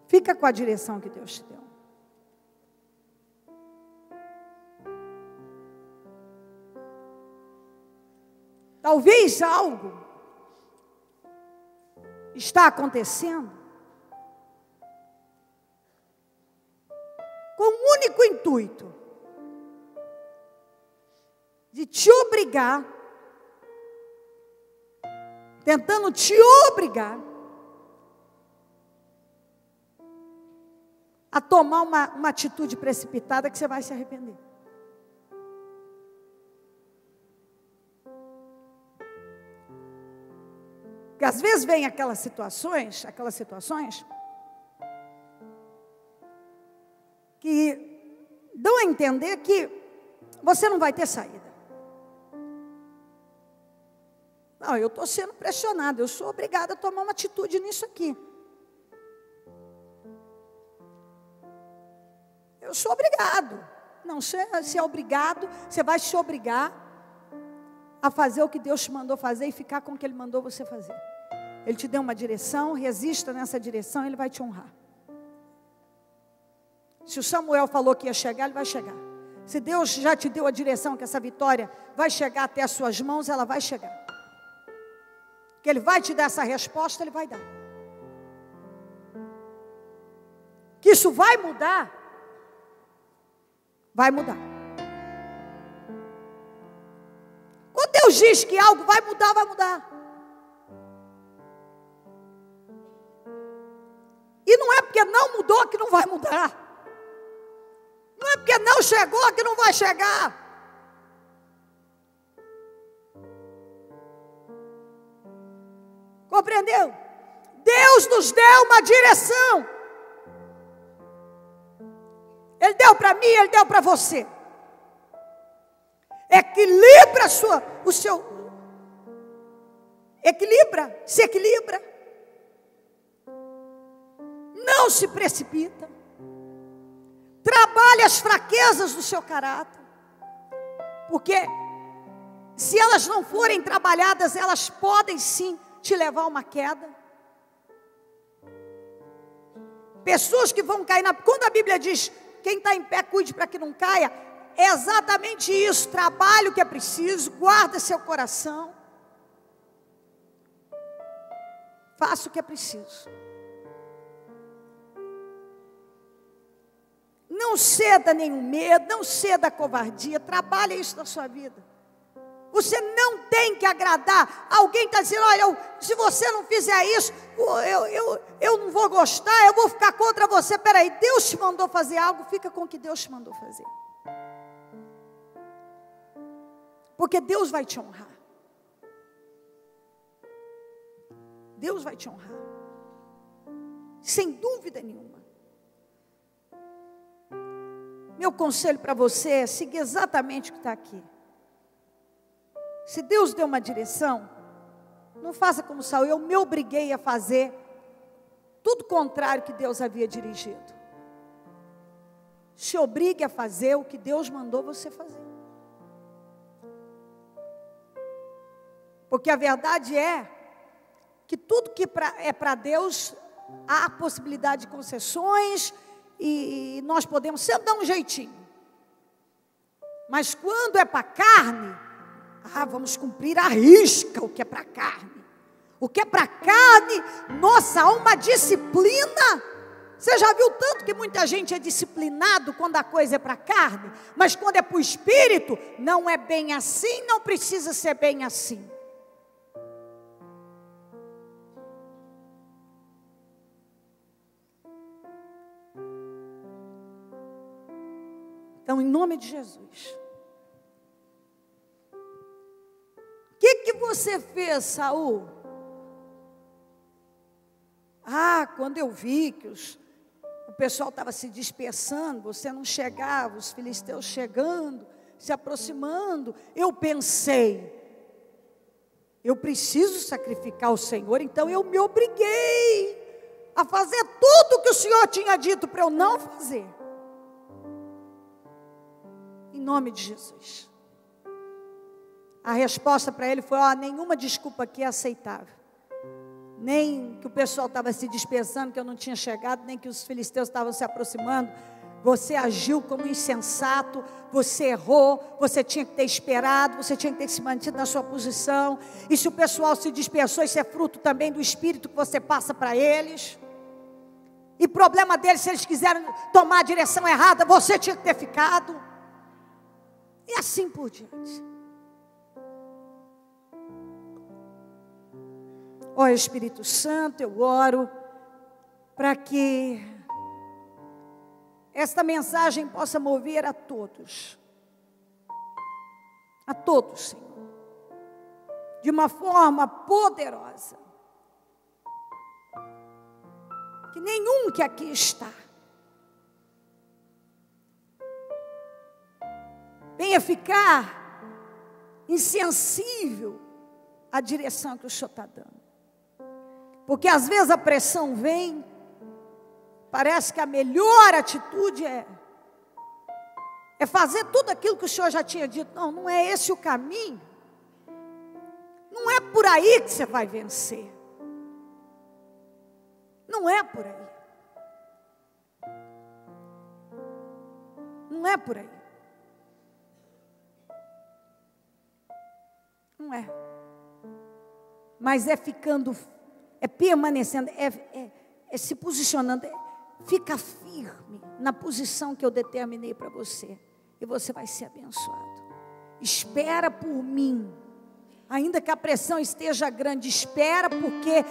Fica com a direção que Deus te deu. Talvez algo está acontecendo com o único intuito de te obrigar, tentando te obrigar a tomar uma atitude precipitada que você vai se arrepender. Porque às vezes vem aquelas situações que dão a entender que você não vai ter saída. Não, eu estou sendo pressionado, eu sou obrigada a tomar uma atitude nisso aqui. Eu sou obrigado. Não, se é obrigado, você vai se obrigar a fazer o que Deus te mandou fazer e ficar com o que Ele mandou você fazer. Ele te deu uma direção, resista nessa direção, Ele vai te honrar. Se o Samuel falou que ia chegar, ele vai chegar. Se Deus já te deu a direção que essa vitória vai chegar até as suas mãos, ela vai chegar. Que Ele vai te dar essa resposta, Ele vai dar. Que isso vai mudar, vai mudar. Quando Deus diz que algo vai mudar, vai mudar. E não é porque não mudou que não vai mudar. Não é porque não chegou que não vai chegar. Compreendeu? Deus nos deu uma direção. Ele deu para mim, Ele deu para você. Equilibra se equilibra. Não se precipita. Trabalhe as fraquezas do seu caráter. Porque se elas não forem trabalhadas, elas podem sim te levar a uma queda. Pessoas que vão cair quando a Bíblia diz, quem está em pé, cuide para que não caia, é exatamente isso. Trabalhe o que é preciso, guarda seu coração. Faça o que é preciso. Não ceda nenhum medo, não ceda a covardia, trabalhe isso na sua vida. Você não tem que agradar. Alguém está dizendo, olha, se você não fizer isso, eu não vou gostar, eu vou ficar contra você. Peraí, Deus te mandou fazer algo, fica com o que Deus te mandou fazer. Porque Deus vai te honrar. Deus vai te honrar. Sem dúvida nenhuma. Meu conselho para você é seguir exatamente o que está aqui. Se Deus deu uma direção, não faça como Saul. Eu me obriguei a fazer tudo contrário que Deus havia dirigido. Se obrigue a fazer o que Deus mandou você fazer. Porque a verdade é que tudo que é para Deus, há possibilidade de concessões e nós podemos sempre dar um jeitinho. Mas quando é para carne, vamos cumprir à risca o que é para carne. O que é para carne, nossa, há uma disciplina. Você já viu tanto que muita gente é disciplinado quando a coisa é para carne, mas quando é para o espírito, não é bem assim, não precisa ser bem assim. Então, em nome de Jesus. O que você fez, Saul? Quando eu vi que o pessoal estava se dispersando, você não chegava, os filisteus chegando, se aproximando, eu pensei, eu preciso sacrificar o Senhor, então eu me obriguei a fazer tudo que o Senhor tinha dito para eu não fazer. Em nome de Jesus. A resposta para ele foi: nenhuma desculpa aqui é aceitável. Nem que o pessoal estava se dispersando, que eu não tinha chegado, nem que os filisteus estavam se aproximando. Você agiu como insensato, você errou, você tinha que ter esperado, você tinha que ter se mantido na sua posição. E se o pessoal se dispersou, isso é fruto também do espírito que você passa para eles. E problema deles, se eles quiserem tomar a direção errada, você tinha que ter ficado. E assim por diante. Ó Espírito Santo, eu oro para que esta mensagem possa mover a todos, Senhor, de uma forma poderosa, que nenhum que aqui está venha ficar insensível à direção que o Senhor está dando. Porque às vezes a pressão vem, parece que a melhor atitude é fazer tudo aquilo que o Senhor já tinha dito. Não, não é esse o caminho. Não é por aí que você vai vencer. Não é por aí. Não é por aí. Não é. Mas é ficando, é permanecendo, é se posicionando, fica firme na posição que eu determinei para você, e você vai ser abençoado. Espera por mim, ainda que a pressão esteja grande, espera porque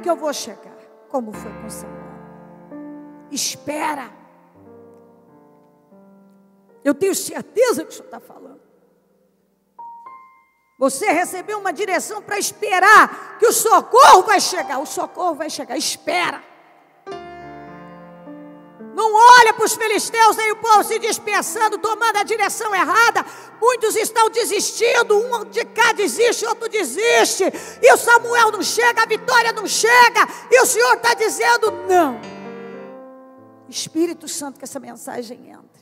eu vou chegar, como foi com Samuel. Espera. Eu tenho certeza que o Senhor está falando. Você recebeu uma direção para esperar que o socorro vai chegar. O socorro vai chegar, espera. Não olha para os filisteus nem o povo se dispersando, tomando a direção errada. Muitos estão desistindo, um de cá desiste, outro desiste. E o Samuel não chega, a vitória não chega. E o Senhor está dizendo não. Espírito Santo, que essa mensagem entre.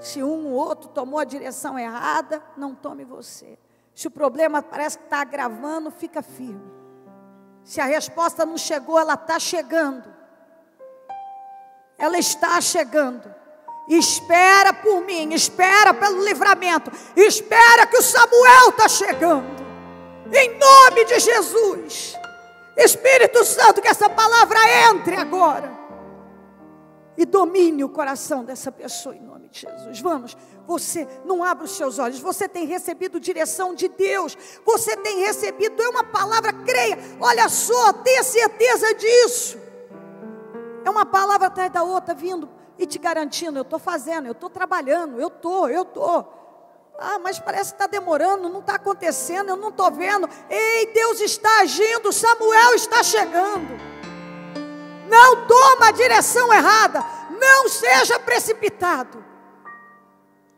Se um ou outro tomou a direção errada, não tome você. Se o problema parece que está agravando, fica firme. Se a resposta não chegou, ela está chegando. Ela está chegando. Espera por mim, espera pelo livramento. Espera que o Samuel está chegando. Em nome de Jesus. Espírito Santo, que essa palavra entre agora e domine o coração dessa pessoa em nome de Jesus. Vamos, você não abre os seus olhos, você tem recebido direção de Deus, você tem recebido, é uma palavra, creia, olha só, tenha certeza disso. É uma palavra atrás da outra vindo e te garantindo, eu estou fazendo, eu estou trabalhando, eu estou. Mas parece que está demorando, não está acontecendo, eu não estou vendo. Ei, Deus está agindo, Samuel está chegando. Não toma a direção errada. Não seja precipitado.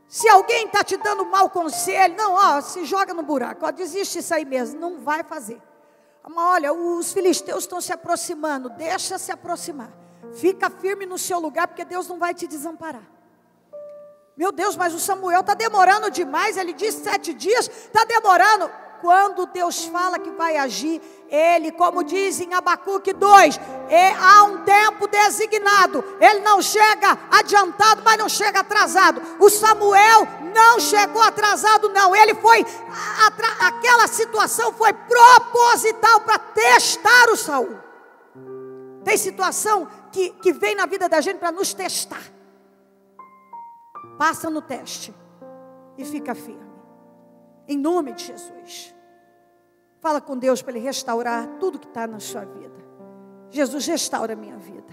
Se alguém está te dando mau conselho, não, se joga no buraco, desiste isso aí mesmo, não vai fazer. Mas olha, os filisteus estão se aproximando, deixa se aproximar. Fica firme no seu lugar, porque Deus não vai te desamparar. Meu Deus, mas o Samuel está demorando demais, ele disse 7 dias, está demorando. Quando Deus fala que vai agir, Ele, como diz em Abacuque 2, há um tempo designado. Ele não chega adiantado, mas não chega atrasado. O Samuel não chegou atrasado, não. Ele foi, aquela situação foi proposital para testar o Saul. Tem situação que vem na vida da gente para nos testar. Passa no teste e fica firme. Em nome de Jesus. Fala com Deus para Ele restaurar tudo que está na sua vida. Jesus, restaura a minha vida.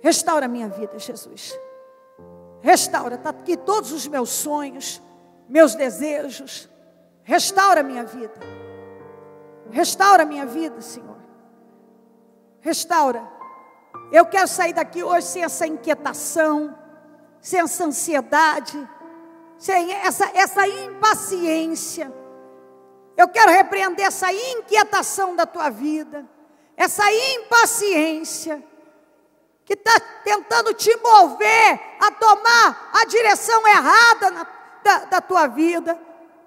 Restaura a minha vida, Jesus. Restaura, está aqui todos os meus sonhos, meus desejos. Restaura a minha vida. Restaura a minha vida, Senhor. Restaura. Eu quero sair daqui hoje sem essa inquietação, sem essa ansiedade, sem essa impaciência. Eu quero repreender essa inquietação da tua vida, essa impaciência que está tentando te mover a tomar a direção errada da tua vida,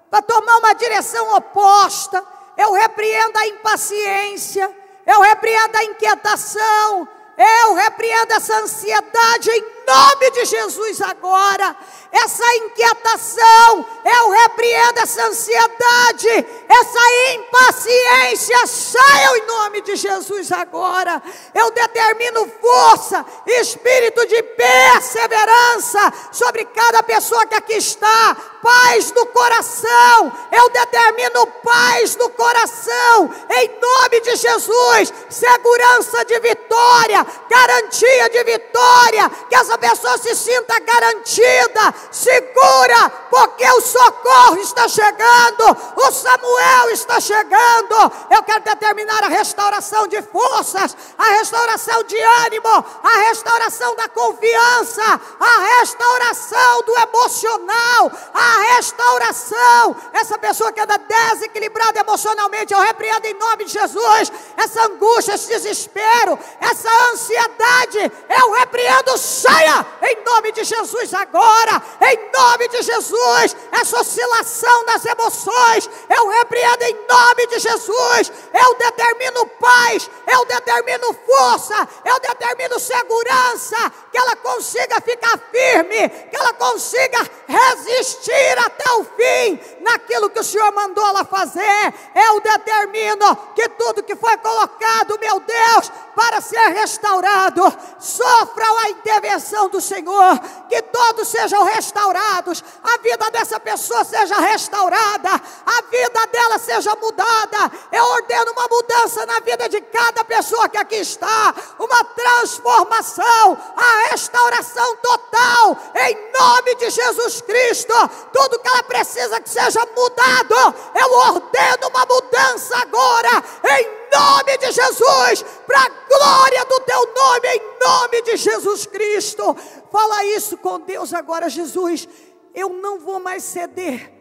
para tomar uma direção oposta. Eu repreendo a impaciência, eu repreendo a inquietação, eu repreendo essa ansiedade em nome de Jesus agora. Essa inquietação, eu repreendo essa ansiedade, essa impaciência, saiam em nome de Jesus agora. Eu determino força, espírito de perseverança sobre cada pessoa que aqui está, paz no coração. Eu determino paz no coração, em nome de Jesus, segurança de vitória, garantia de vitória, que essa pessoa se sinta garantida, segura, porque o socorro está chegando, o Samuel está chegando. Eu quero determinar a restauração de forças, a restauração de ânimo, a restauração da confiança, a restauração do emocional, a restauração. Essa pessoa que anda desequilibrada emocionalmente, eu repreendo em nome de Jesus, essa angústia, esse desespero, essa ansiedade, eu repreendo, saia em nome de Jesus agora, em nome de Jesus. Essa oscilação das emoções, eu repreendo em nome de Jesus. Eu determino paz, eu determino força, eu determino segurança, que ela consiga ficar firme, que ela consiga resistir até o fim naquilo que o Senhor mandou ela fazer. Eu determino que tudo que foi colocado, meu Deus, para ser restaurado, sofra a intervenção do Senhor, que todos sejam restaurados, a vida dessa pessoa seja restaurada, a vida dela seja mudada. Eu ordeno uma mudança na vida de cada pessoa que aqui está, uma transformação, a restauração total, em nome de Jesus Cristo. Tudo que ela precisa que seja mudado, eu ordeno uma mudança agora, em nome de Jesus, para a glória do teu nome, em nome de Jesus Cristo. Fala isso com Deus agora. Jesus, eu não vou mais ceder,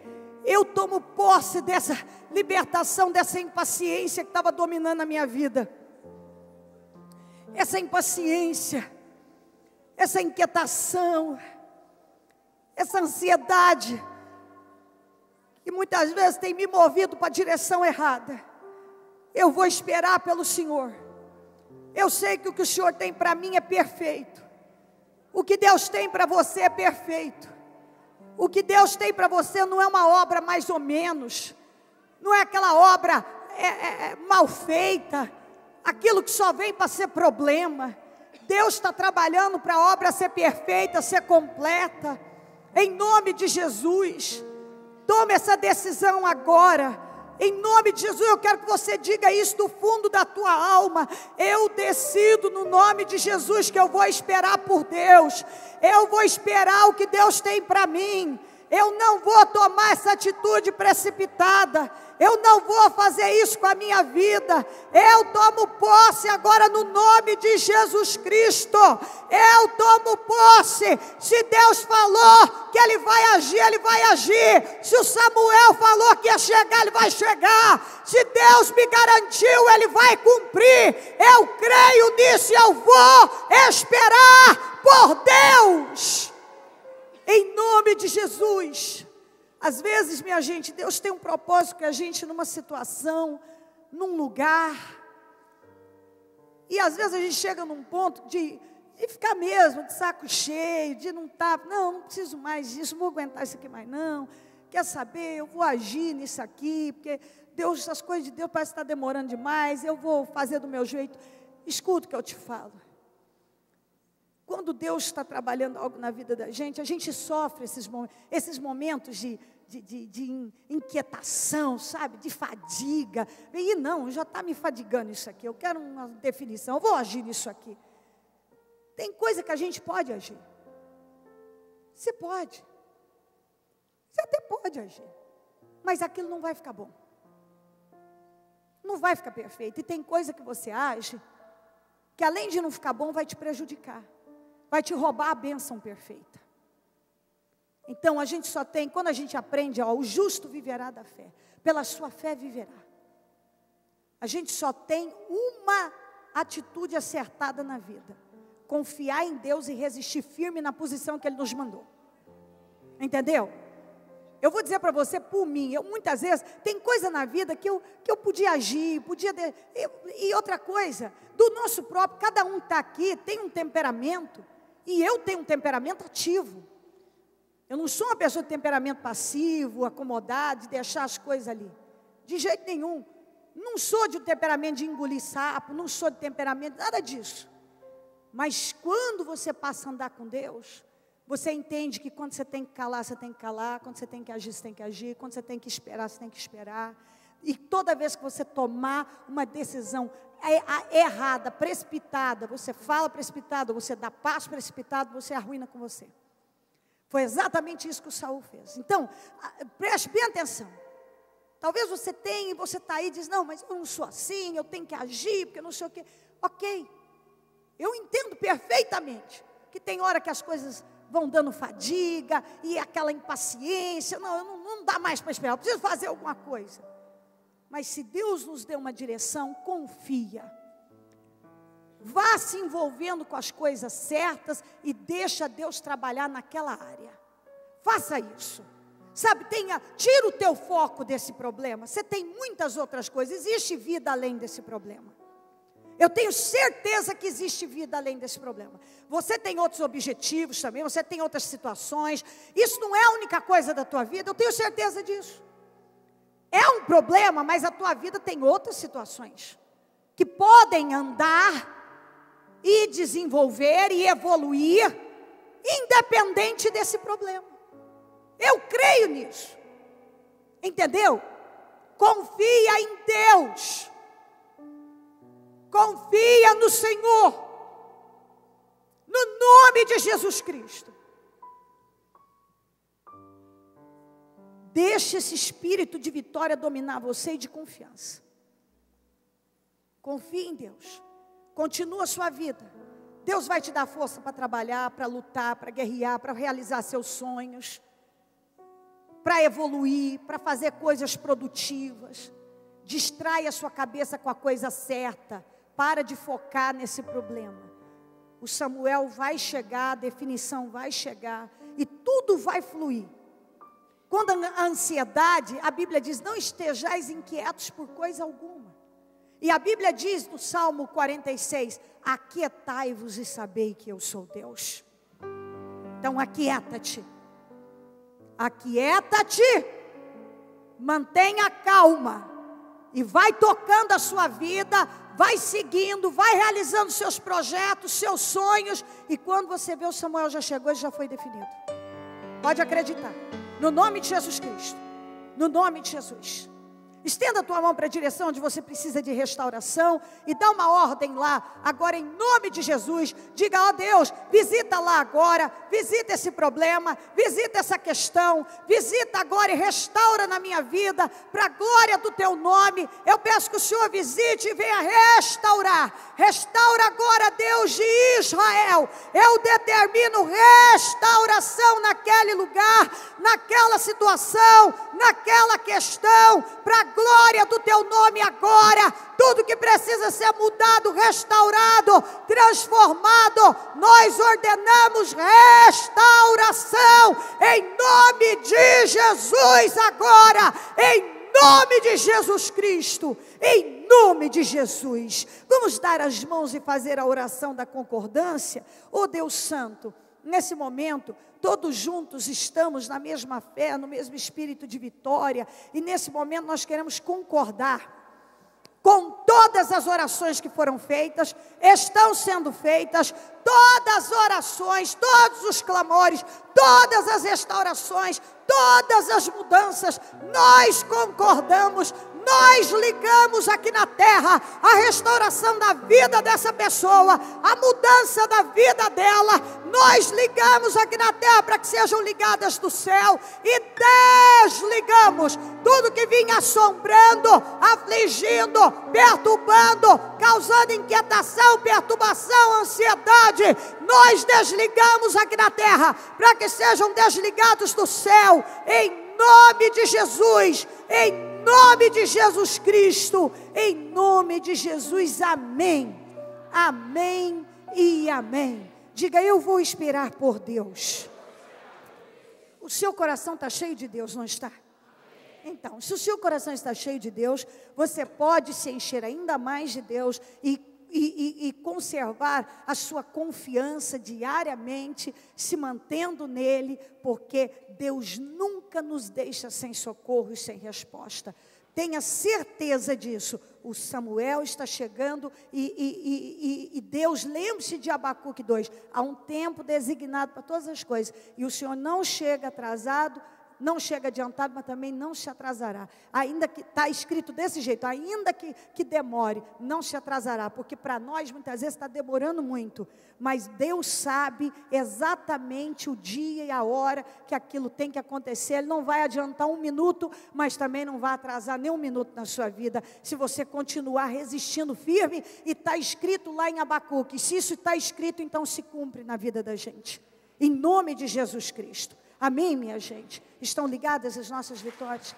eu tomo posse dessa libertação, dessa impaciência que estava dominando a minha vida, essa impaciência, essa inquietação, essa ansiedade, que muitas vezes tem me movido para a direção errada. Eu vou esperar pelo Senhor. Eu sei que o que o Senhor tem para mim é perfeito. O que Deus tem para você é perfeito. O que Deus tem para você não é uma obra mais ou menos. Não é aquela obra mal feita. Aquilo que só vem para ser problema. Deus está trabalhando para a obra ser perfeita, ser completa. Em nome de Jesus. Tome essa decisão agora. Em nome de Jesus, eu quero que você diga isso do fundo da tua alma. Eu decido no nome de Jesus que eu vou esperar por Deus. Eu vou esperar o que Deus tem para mim. Eu não vou tomar essa atitude precipitada. Eu não vou fazer isso com a minha vida. Eu tomo posse agora no nome de Jesus Cristo. Eu tomo posse. Se Deus falou que Ele vai agir, Ele vai agir. Se o Samuel falou que ia chegar, Ele vai chegar. Se Deus me garantiu, Ele vai cumprir. Eu creio nisso e eu vou esperar por Deus. Em nome de Jesus. Às vezes, minha gente, Deus tem um propósito com a gente numa situação, num lugar. E às vezes a gente chega num ponto de ficar mesmo de saco cheio, de não preciso mais disso, não vou aguentar isso aqui mais não. Quer saber, eu vou agir nisso aqui, porque Deus, as coisas de Deus parecem estar demorando demais, eu vou fazer do meu jeito. Escuta o que eu te falo. Quando Deus está trabalhando algo na vida da gente, a gente sofre esses momentos de inquietação, sabe? De fadiga. E não, já está me fadigando isso aqui. Eu quero uma definição, eu vou agir nisso aqui. Tem coisa que a gente pode agir. Você pode. Você até pode agir. Mas aquilo não vai ficar bom. Não vai ficar perfeito. E tem coisa que você age, que além de não ficar bom, vai te prejudicar. Vai te roubar a bênção perfeita. Então a gente só tem, quando a gente aprende, o justo viverá da fé. Pela sua fé viverá. A gente só tem uma atitude acertada na vida. Confiar em Deus e resistir firme na posição que Ele nos mandou. Entendeu? Eu vou dizer para você, por mim, eu muitas vezes, tem coisa na vida que eu podia agir, e outra coisa, do nosso próprio, cada um está aqui, tem um temperamento, e eu tenho um temperamento ativo. Eu não sou uma pessoa de temperamento passivo, acomodado, de deixar as coisas ali. De jeito nenhum. Não sou de um temperamento de engolir sapo, não sou de temperamento, nada disso. Mas quando você passa a andar com Deus, você entende que quando você tem que calar, você tem que calar. Quando você tem que agir, você tem que agir. Quando você tem que esperar, você tem que esperar. E toda vez que você tomar uma decisão errada, precipitada, você fala precipitado, você dá passo precipitado, você arruína com você. Foi exatamente isso que o Saul fez. Então, preste bem atenção. Talvez você tenha e você está aí e diz, não, mas eu não sou assim, eu tenho que agir, porque eu não sei o quê. Ok, eu entendo perfeitamente que tem hora que as coisas vão dando fadiga e aquela impaciência. Não dá mais para esperar, eu preciso fazer alguma coisa. Mas se Deus nos deu uma direção, confia. Vá se envolvendo com as coisas certas e deixa Deus trabalhar naquela área. Faça isso. Sabe, tira o teu foco desse problema. Você tem muitas outras coisas. Existe vida além desse problema. Eu tenho certeza que existe vida além desse problema. Você tem outros objetivos também. Você tem outras situações. Isso não é a única coisa da tua vida. Eu tenho certeza disso. É um problema, mas a tua vida tem outras situações que podem andar e desenvolver e evoluir independente desse problema. Eu creio nisso. Entendeu? Confia em Deus. Confia no Senhor. No nome de Jesus Cristo. Deixe esse espírito de vitória dominar você e de confiança. Confie em Deus. Continua a sua vida. Deus vai te dar força para trabalhar, para lutar, para guerrear, para realizar seus sonhos, para evoluir, para fazer coisas produtivas. Distrai a sua cabeça com a coisa certa. Para de focar nesse problema. O Samuel vai chegar, a definição vai chegar e tudo vai fluir. Quando a ansiedade, a Bíblia diz, não estejais inquietos por coisa alguma. E a Bíblia diz no Salmo 46, aquietai-vos e sabei que eu sou Deus. Então aquieta-te. Aquieta-te, mantenha calma e vai tocando a sua vida, vai seguindo, vai realizando seus projetos, seus sonhos, e quando você vê, o Samuel já chegou e já foi definido. Pode acreditar, no nome de Jesus Cristo, no nome de Jesus. Estenda a tua mão para a direção onde você precisa de restauração e dá uma ordem lá, agora em nome de Jesus. Diga, ó Deus, visita lá agora, visita esse problema, visita essa questão, visita agora e restaura na minha vida, para a glória do teu nome. Eu peço que o Senhor visite e venha restaurar. Restaura agora, Deus de Israel. Eu determino restauração naquele lugar, naquela situação, naquela questão, para a glória do teu nome agora. Tudo que precisa ser mudado, restaurado, transformado, nós ordenamos restauração em nome de Jesus agora, em nome de Jesus Cristo, em nome de Jesus. Vamos dar as mãos e fazer a oração da concordância. Oh Deus Santo, nesse momento, todos juntos estamos na mesma fé, no mesmo espírito de vitória, e nesse momento nós queremos concordar com todas as orações que foram feitas, estão sendo feitas, todas as orações, todos os clamores, todas as restaurações, todas as mudanças, nós concordamos, nós ligamos aqui na terra a restauração da vida dessa pessoa, a mudança da vida dela, nós ligamos aqui na terra para que sejam ligadas do céu e desligamos tudo que vinha assombrando, afligindo, perturbando, causando inquietação, perturbação, ansiedade. Nós desligamos aqui na terra para que sejam desligados do céu, em nome de Jesus, em nome de Jesus Cristo, em nome de Jesus, amém, amém e amém. Diga, eu vou esperar por Deus. O seu coração está cheio de Deus, não está? Então, se o seu coração está cheio de Deus, você pode se encher ainda mais de Deus e conservar a sua confiança diariamente, se mantendo nele, porque Deus nunca nos deixa sem socorro e sem resposta. Tenha certeza disso. O Samuel está chegando e Deus, lembre-se de Abacuque 2, há um tempo designado para todas as coisas, e o Senhor não chega atrasado, não chega adiantado, mas também não se atrasará. Ainda que está escrito desse jeito, ainda que demore, não se atrasará, porque para nós muitas vezes está demorando muito, mas Deus sabe exatamente o dia e a hora que aquilo tem que acontecer. Ele não vai adiantar um minuto, mas também não vai atrasar nem um minuto na sua vida, se você continuar resistindo firme, e está escrito lá em Abacuque. Se isso está escrito, então se cumpre na vida da gente, em nome de Jesus Cristo. Amém, minha gente? Estão ligadas as nossas vitórias?